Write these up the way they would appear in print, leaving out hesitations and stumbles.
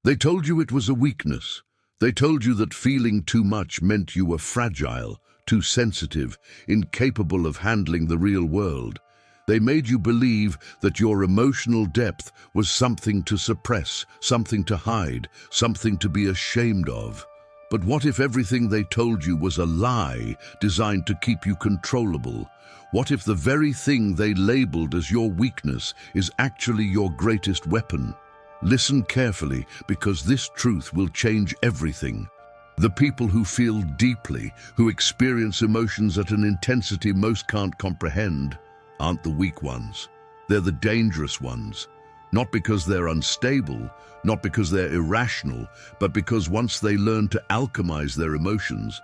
They told you it was a weakness. They told you that feeling too much meant you were fragile, too sensitive, incapable of handling the real world. They made you believe that your emotional depth was something to suppress, something to hide, something to be ashamed of. But what if everything they told you was a lie designed to keep you controllable? What if the very thing they labeled as your weakness is actually your greatest weapon? Listen carefully, because this truth will change everything. The people who feel deeply, who experience emotions at an intensity most can't comprehend, aren't the weak ones. They're the dangerous ones. Not because they're unstable, not because they're irrational, but because once they learn to alchemize their emotions,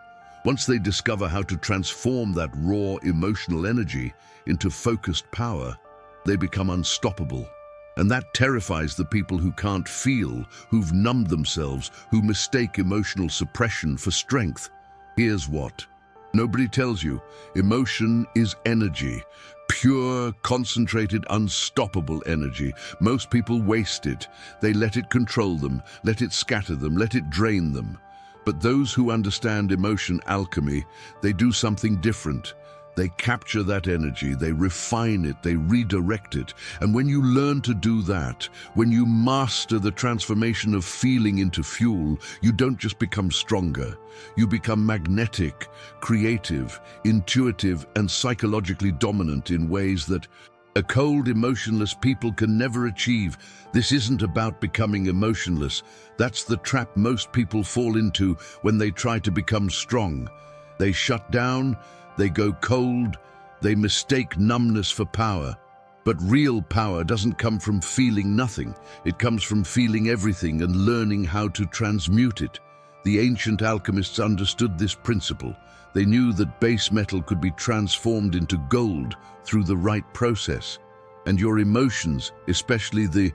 once they discover how to transform that raw emotional energy into focused power, they become unstoppable. And that terrifies the people who can't feel, who've numbed themselves, who mistake emotional suppression for strength. Here's what nobody tells you: emotion is energy. Pure, concentrated, unstoppable energy. Most people waste it. They let it control them, let it scatter them, let it drain them. But those who understand emotion alchemy, they do something different. They capture that energy, they refine it, they redirect it. And when you learn to do that, when you master the transformation of feeling into fuel, you don't just become stronger. You become magnetic, creative, intuitive, and psychologically dominant in ways that a cold, emotionless people can never achieve. This isn't about becoming emotionless. That's the trap most people fall into when they try to become strong. They shut down, they go cold, they mistake numbness for power. But real power doesn't come from feeling nothing. It comes from feeling everything and learning how to transmute it. The ancient alchemists understood this principle. They knew that base metal could be transformed into gold through the right process. And your emotions, especially the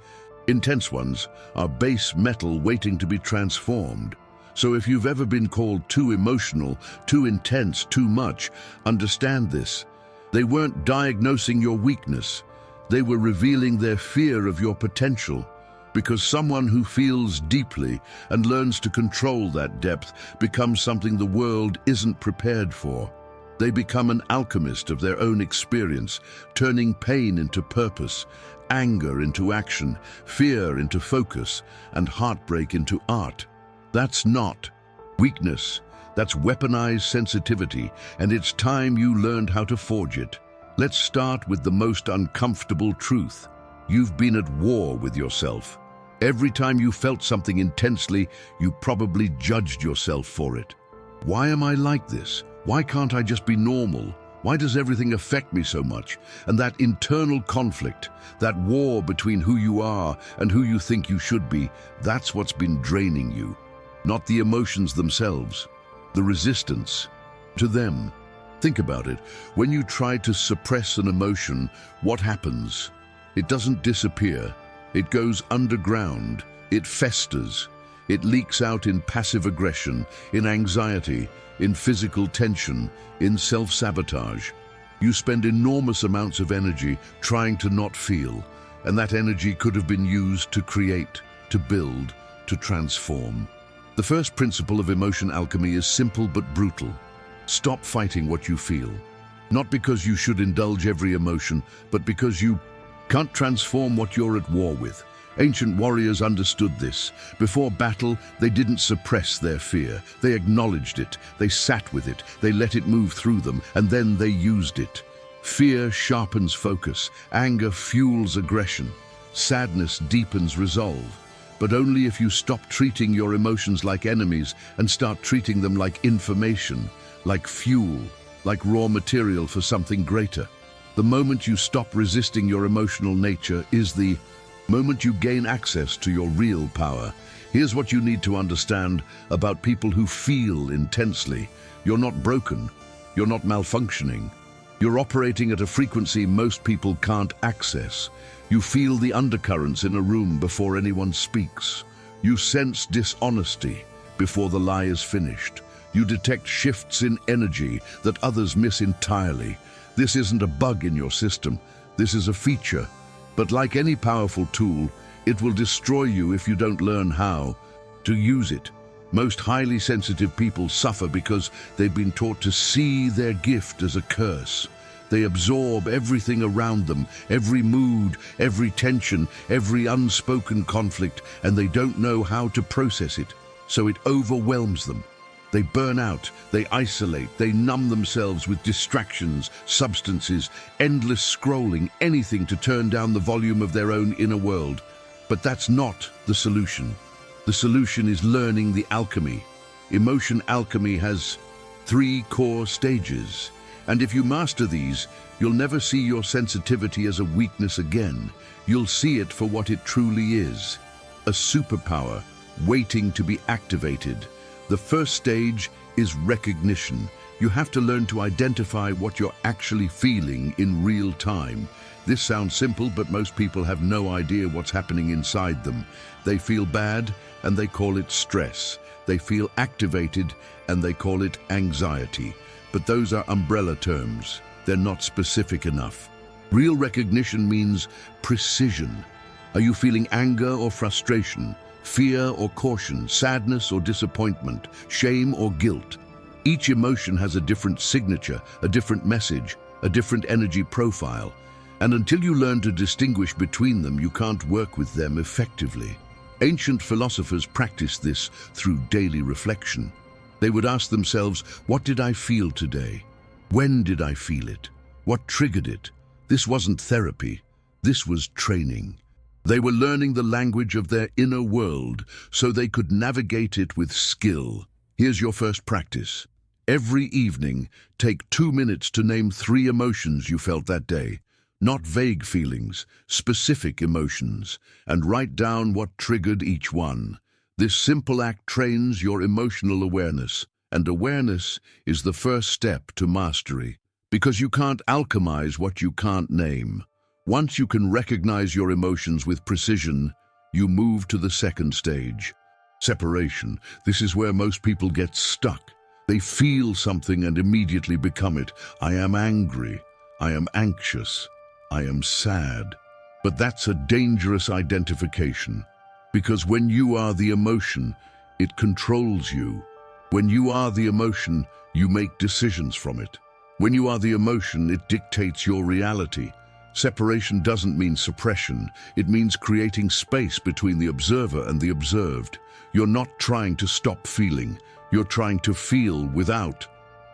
intense ones, are base metal waiting to be transformed. So if you've ever been called too emotional, too intense, too much, understand this. They weren't diagnosing your weakness. They were revealing their fear of your potential. Because someone who feels deeply and learns to control that depth becomes something the world isn't prepared for. They become an alchemist of their own experience, turning pain into purpose, anger into action, fear into focus, and heartbreak into art. That's not weakness. That's weaponized sensitivity, and it's time you learned how to forge it. Let's start with the most uncomfortable truth. You've been at war with yourself. Every time you felt something intensely, you probably judged yourself for it. Why am I like this? Why can't I just be normal? Why does everything affect me so much? And that internal conflict, that war between who you are and who you think you should be, that's what's been draining you. Not the emotions themselves, the resistance to them. Think about it. When you try to suppress an emotion, what happens? It doesn't disappear. It goes underground. It festers. It leaks out in passive aggression, in anxiety, in physical tension, in self-sabotage. You spend enormous amounts of energy trying to not feel, and that energy could have been used to create, to build, to transform. The first principle of emotion alchemy is simple but brutal. Stop fighting what you feel. Not because you should indulge every emotion, but because you can't transform what you're at war with. Ancient warriors understood this. Before battle, they didn't suppress their fear. They acknowledged it. They sat with it. They let it move through them, and then they used it. Fear sharpens focus. Anger fuels aggression. Sadness deepens resolve. But only if you stop treating your emotions like enemies and start treating them like information, like fuel, like raw material for something greater. The moment you stop resisting your emotional nature is the moment you gain access to your real power. Here's what you need to understand about people who feel intensely. You're not broken. You're not malfunctioning. You're operating at a frequency most people can't access. You feel the undercurrents in a room before anyone speaks. You sense dishonesty before the lie is finished. You detect shifts in energy that others miss entirely. This isn't a bug in your system. This is a feature. But like any powerful tool, It will destroy you if you don't learn how to use it. Most highly sensitive people suffer because they've been taught to see their gift as a curse. They absorb everything around them, every mood, every tension, every unspoken conflict, and they don't know how to process it, so it overwhelms them. They burn out, they isolate, they numb themselves with distractions, substances, endless scrolling, anything to turn down the volume of their own inner world. But that's not the solution. The solution is learning the alchemy. Emotion alchemy has 3 core stages. And if you master these, you'll never see your sensitivity as a weakness again. You'll see it for what it truly is. A superpower waiting to be activated. The first stage is recognition. You have to learn to identify what you're actually feeling in real time. This sounds simple, but most people have no idea what's happening inside them. They feel bad, and they call it stress. They feel activated, and they call it anxiety. But those are umbrella terms. They're not specific enough. Real recognition means precision. Are you feeling anger or frustration, fear or caution, sadness or disappointment, shame or guilt? Each emotion has a different signature, a different message, a different energy profile. And until you learn to distinguish between them, you can't work with them effectively. Ancient philosophers practiced this through daily reflection. They would ask themselves, what did I feel today? When did I feel it? What triggered it? This wasn't therapy. This was training. They were learning the language of their inner world so they could navigate it with skill. Here's your first practice. Every evening, take 2 minutes to name 3 emotions you felt that day. Not vague feelings, specific emotions, and write down what triggered each one. This simple act trains your emotional awareness, and awareness is the first step to mastery, because you can't alchemize what you can't name. Once you can recognize your emotions with precision, you move to the second stage. Separation. This is where most people get stuck. They feel something and immediately become it. I am angry. I am anxious. I am sad. But that's a dangerous identification. Because when you are the emotion, it controls you. When you are the emotion, you make decisions from it. When you are the emotion, it dictates your reality. Separation doesn't mean suppression. It means creating space between the observer and the observed. You're not trying to stop feeling. You're trying to feel without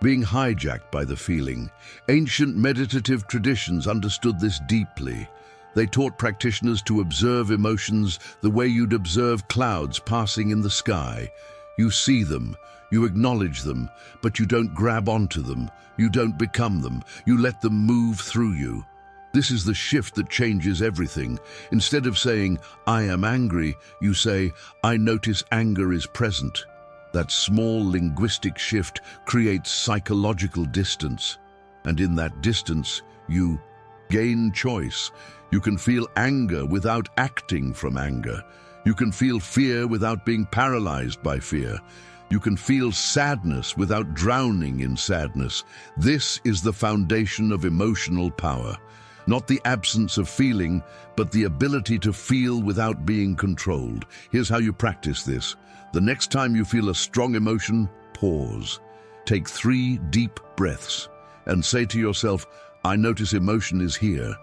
being hijacked by the feeling. Ancient meditative traditions understood this deeply. They taught practitioners to observe emotions the way you'd observe clouds passing in the sky. You see them, you acknowledge them, but you don't grab onto them. You don't become them. You let them move through you. This is the shift that changes everything. Instead of saying, I am angry, you say, I notice anger is present. That small linguistic shift creates psychological distance. And in that distance, you gain choice. You can feel anger without acting from anger. You can feel fear without being paralyzed by fear. You can feel sadness without drowning in sadness. This is the foundation of emotional power. Not the absence of feeling, but the ability to feel without being controlled. Here's how you practice this. The next time you feel a strong emotion, pause. Take 3 deep breaths and say to yourself, I notice emotion is here.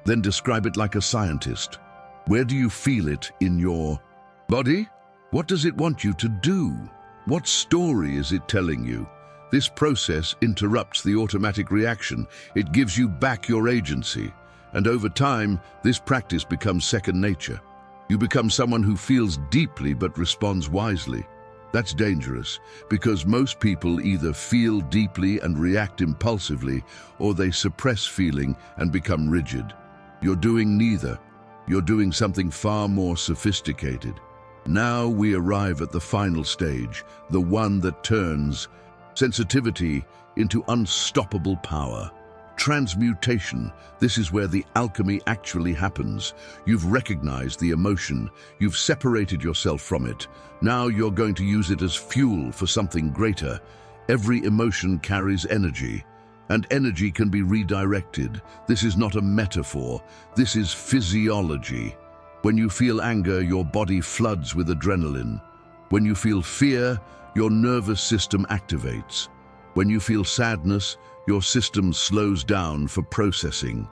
Then describe it like a scientist. Where do you feel it in your body? What does it want you to do? What story is it telling you? This process interrupts the automatic reaction. It gives you back your agency. And over time, this practice becomes second nature. You become someone who feels deeply but responds wisely. That's dangerous, because most people either feel deeply and react impulsively, or they suppress feeling and become rigid. You're doing neither. You're doing something far more sophisticated. Now we arrive at the final stage, the one that turns sensitivity into unstoppable power. Transmutation. This is where the alchemy actually happens. You've recognized the emotion. You've separated yourself from it. Now you're going to use it as fuel for something greater. Every emotion carries energy, and energy can be redirected. This is not a metaphor. This is physiology. When you feel anger, your body floods with adrenaline. When you feel fear, your nervous system activates. When you feel sadness, your system slows down for processing.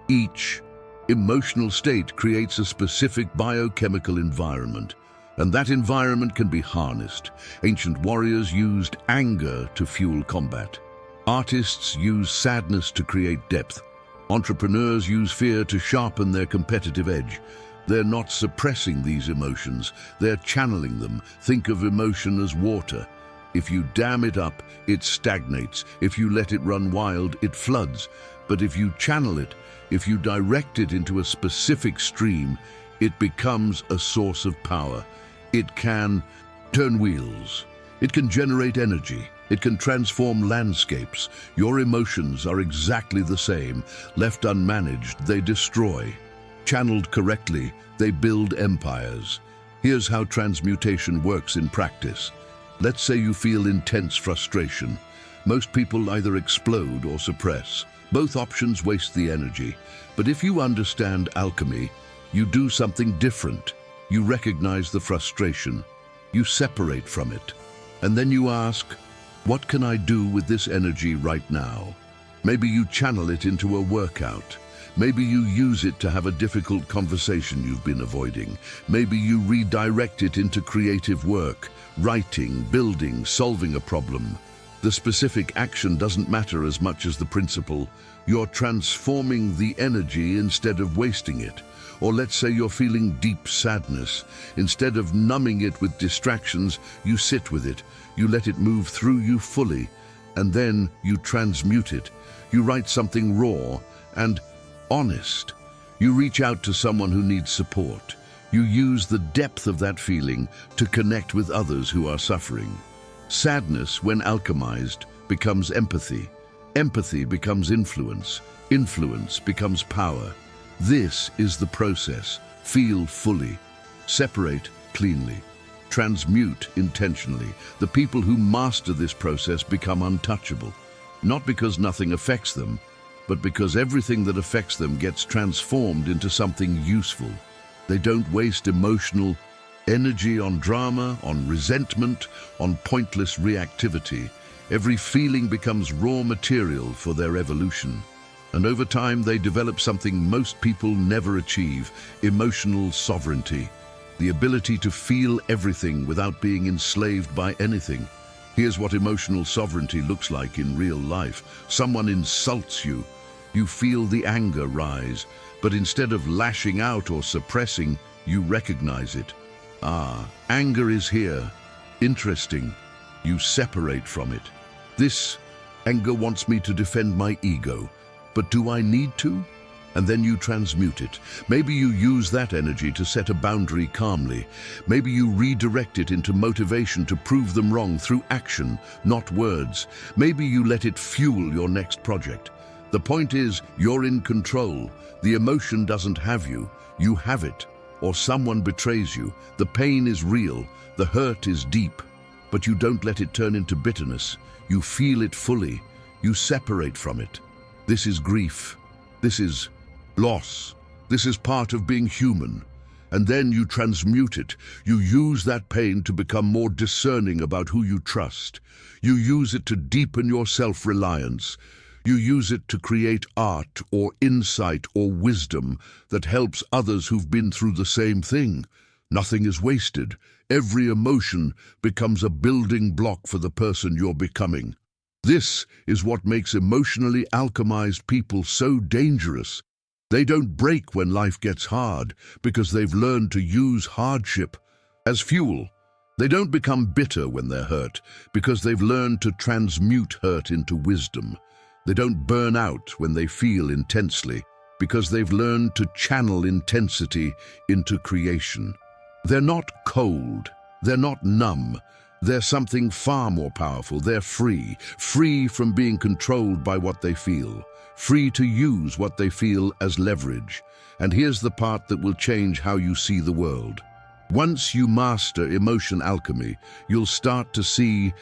Each emotional state creates a specific biochemical environment, and that environment can be harnessed. Ancient warriors used anger to fuel combat. Artists use sadness to create depth. Entrepreneurs use fear to sharpen their competitive edge. They're not suppressing these emotions, they're channeling them. Think of emotion as water. If you dam it up, it stagnates. If you let it run wild, it floods. But if you channel it, if you direct it into a specific stream, it becomes a source of power. It can turn wheels. It can generate energy. It can transform landscapes. Your emotions are exactly the same. Left unmanaged, they destroy. Channeled correctly, they build empires. Here's how transmutation works in practice. Let's say you feel intense frustration. Most people either explode or suppress. Both options waste the energy. But if you understand alchemy, you do something different. You recognize the frustration. You separate from it. And then you ask, what can I do with this energy right now? Maybe you channel it into a workout. Maybe you use it to have a difficult conversation you've been avoiding. Maybe you redirect it into creative work, writing, building, solving a problem. The specific action doesn't matter as much as the principle. You're transforming the energy instead of wasting it. Or let's say you're feeling deep sadness. Instead of numbing it with distractions, you sit with it. You let it move through you fully. And then you transmute it. You write something raw and honest. You reach out to someone who needs support. You use the depth of that feeling to connect with others who are suffering. Sadness, when alchemized, becomes empathy. Empathy becomes influence. Influence becomes power. This is the process. Feel fully. Separate cleanly. Transmute intentionally. The people who master this process become untouchable. Not because nothing affects them, but because everything that affects them gets transformed into something useful. They don't waste emotional energy on drama, on resentment, on pointless reactivity. Every feeling becomes raw material for their evolution. And over time, they develop something most people never achieve: emotional sovereignty. The ability to feel everything without being enslaved by anything. Here's what emotional sovereignty looks like in real life. Someone insults you. You feel the anger rise, but instead of lashing out or suppressing, you recognize it. Ah, anger is here. Interesting. You separate from it. This anger wants me to defend my ego, but do I need to? And then you transmute it. Maybe you use that energy to set a boundary calmly. Maybe you redirect it into motivation to prove them wrong through action, not words. Maybe you let it fuel your next project. The point is, you're in control. The emotion doesn't have you. You have it. Or someone betrays you. The pain is real. The hurt is deep. But you don't let it turn into bitterness. You feel it fully. You separate from it. This is grief. This is loss. This is part of being human. And then you transmute it. You use that pain to become more discerning about who you trust. You use it to deepen your self-reliance. You use it to create art or insight or wisdom that helps others who've been through the same thing. Nothing is wasted. Every emotion becomes a building block for the person you're becoming. This is what makes emotionally alchemized people so dangerous. They don't break when life gets hard because they've learned to use hardship as fuel. They don't become bitter when they're hurt because they've learned to transmute hurt into wisdom. They don't burn out when they feel intensely because they've learned to channel intensity into creation. They're not cold. They're not numb. They're something far more powerful. They're free. Free from being controlled by what they feel. Free to use what they feel as leverage. And here's the part that will change how you see the world. Once you master emotion alchemy, you'll start to see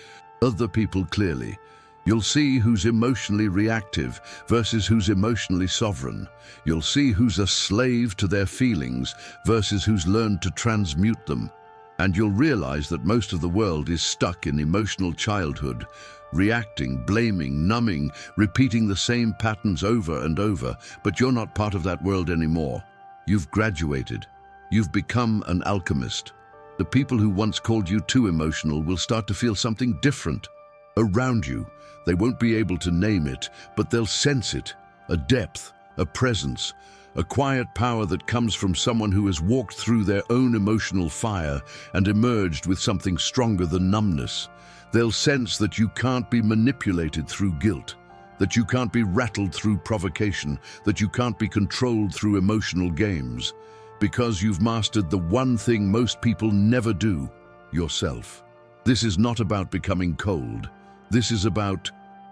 other people clearly. You'll see who's emotionally reactive versus who's emotionally sovereign. You'll see who's a slave to their feelings versus who's learned to transmute them. And you'll realize that most of the world is stuck in emotional childhood, reacting, blaming, numbing, repeating the same patterns over and over, but you're not part of that world anymore. You've graduated. You've become an alchemist. The people who once called you too emotional will start to feel something different around you. They won't be able to name it, but they'll sense it, a depth, a presence, a quiet power that comes from someone who has walked through their own emotional fire and emerged with something stronger than numbness. They'll sense that you can't be manipulated through guilt, that you can't be rattled through provocation, that you can't be controlled through emotional games, because you've mastered the one thing most people never do, yourself. This is not about becoming cold. This is about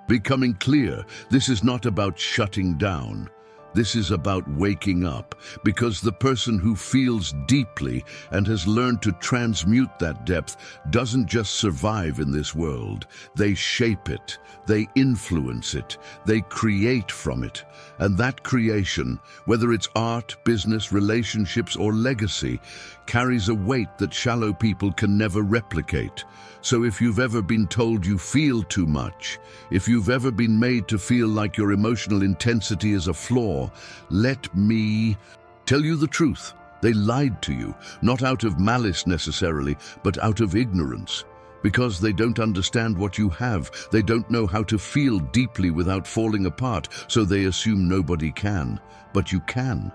becoming clear. This is not about shutting down. This is about waking up, because the person who feels deeply and has learned to transmute that depth doesn't just survive in this world. They shape it, they influence it, they create from it. And that creation, whether it's art, business, relationships, or legacy, carries a weight that shallow people can never replicate. So if you've ever been told you feel too much, if you've ever been made to feel like your emotional intensity is a flaw, let me tell you the truth. They lied to you, not out of malice necessarily, but out of ignorance. Because they don't understand what you have. They don't know how to feel deeply without falling apart, so they assume nobody can. But you can.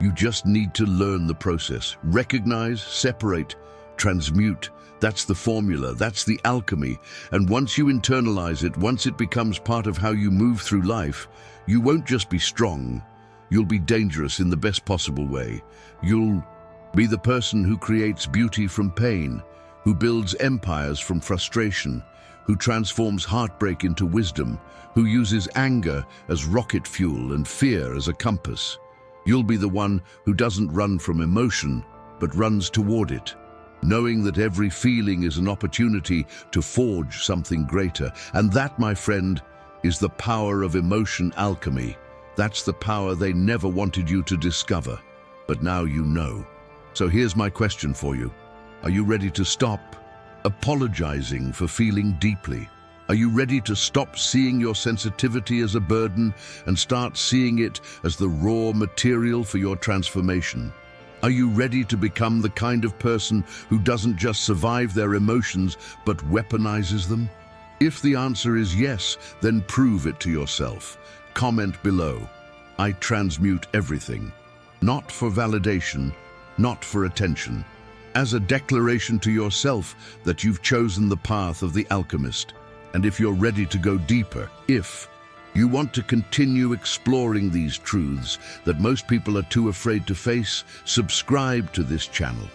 You just need to learn the process. Recognize, separate, transmute. That's the formula, that's the alchemy. And once you internalize it, once it becomes part of how you move through life, you won't just be strong, you'll be dangerous in the best possible way. You'll be the person who creates beauty from pain, who builds empires from frustration, who transforms heartbreak into wisdom, who uses anger as rocket fuel and fear as a compass. You'll be the one who doesn't run from emotion, but runs toward it, knowing that every feeling is an opportunity to forge something greater. And that, my friend, is the power of emotion alchemy. That's the power they never wanted you to discover, but now you know. So here's my question for you. Are you ready to stop apologizing for feeling deeply? Are you ready to stop seeing your sensitivity as a burden and start seeing it as the raw material for your transformation? Are you ready to become the kind of person who doesn't just survive their emotions, but weaponizes them? If the answer is yes, then prove it to yourself. Comment below. I transmute everything. Not for validation, not for attention. As a declaration to yourself that you've chosen the path of the alchemist. And if you're ready to go deeper, if you want to continue exploring these truths that most people are too afraid to face, subscribe to this channel.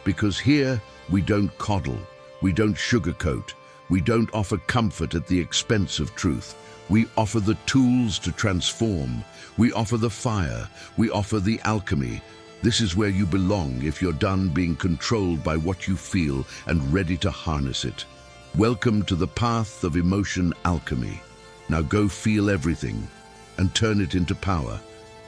Because here, we don't coddle, we don't sugarcoat, we don't offer comfort at the expense of truth. We offer the tools to transform. We offer the fire. We offer the alchemy. This is where you belong if you're done being controlled by what you feel and ready to harness it. Welcome to the path of emotion alchemy. Now go feel everything and turn it into power.